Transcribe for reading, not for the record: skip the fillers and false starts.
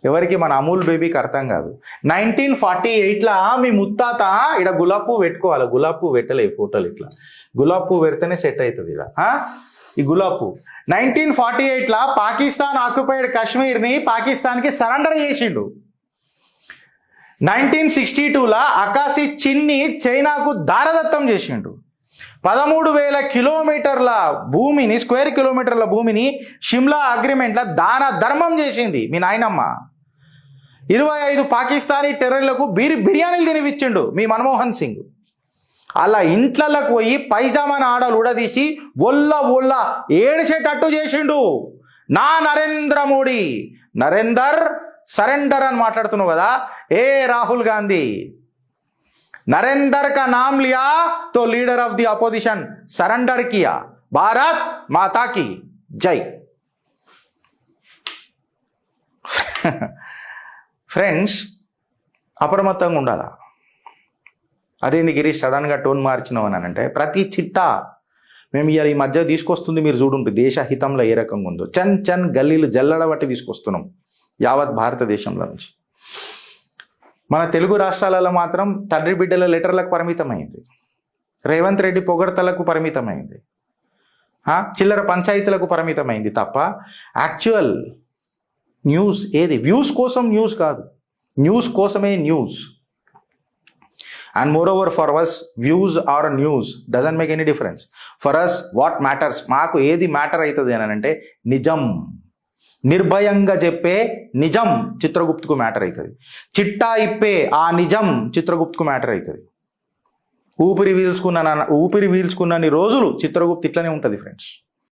ఎవరికి? మన అమూల్ బేబీకి అర్థం కాదు. 1948లా మీ ముత్తాత ఇక్కడ గులాబ్ పువ్వు పెట్టుకోవాలి. గులాబ్ పువ్వు పెట్టలే ఈ ఫోటోలు. ఇట్లా గులాబ్ పువ్వు పెడితేనే సెట్ అవుతుంది ఇక్కడ ఈ గులాబ్ పువ్వు. 1948లా పాకిస్తాన్ ఆక్యుపైడ్ కాశ్మీర్ని పాకిస్తాన్కి సరెండర్ చేసిండు. 1962లా అకాసి చిన్ని చైనాకు దారదత్తం చేసిండు. 13,000 కిలోమీటర్ల భూమిని, స్క్వేర్ కిలోమీటర్ల భూమిని షిమ్లా అగ్రిమెంట్ల దాన ధర్మం చేసింది మీ నాయనమ్మ. 25 పాకిస్తానీ టెర్రర్లకు బిర్యానీలు తినిపించిండు మీ మన్మోహన్ సింగ్. అలా ఇంట్లలకు పోయి పైజామాన్ ఆడలు ఉడదీసి ఒళ్ళ ఏడిచేటట్టు చేసిండు నా నరేంద్ర మోడీ. నరేందర్ సరెండర్ అని మాట్లాడుతున్నావు కదా, ఏ రాహుల్ గాంధీ, नरेंद्र का नाम लिया तो leader of the opposition surrender किया. भारत माता की जय. ఫ్రెండ్స్, అప్రమత్తంగా ఉండాలా. అదేంది గిరీష్ సడన్గా టోన్ మార్చినావు అని అంటే, ప్రతి చిట్టా మేము ఈ మధ్య తీసుకొస్తుంది మీరు చూడుంటుంది దేశ హితంలో ఏ రకంగా ఉందో. చన్ గల్లీలు జల్లడబట్టి తీసుకొస్తున్నాం యావత్ భారతదేశంలో నుంచి. మన తెలుగు రాష్ట్రాలలో మాత్రం తండ్రి బిడ్డల లెటర్లకు పరిమితమైంది, రేవంత్ రెడ్డి పొగడ్తలకు పరిమితమైంది, చిల్లర పంచాయతీలకు పరిమితమైంది తప్ప యాక్చువల్ న్యూస్ ఏది? వ్యూస్ కోసం న్యూస్ కాదు, న్యూస్ కోసమే news. And moreover for us views are news doesn't make any difference. For us what matters, మాకు ఏది మ్యాటర్ అవుతుంది అని అంటే నిజం, నిర్భయంగా చెప్పే నిజం చిత్రగుప్తుకు మ్యాటర్ అవుతుంది. చిట్టా ఇప్పే ఆ నిజం చిత్రగుప్తుకు మ్యాటర్ అవుతుంది. ఊపిరి పీల్చుకున్నన్ని రోజులు చిత్రగుప్తు ఇట్లనే ఉంటుంది ఫ్రెండ్స్.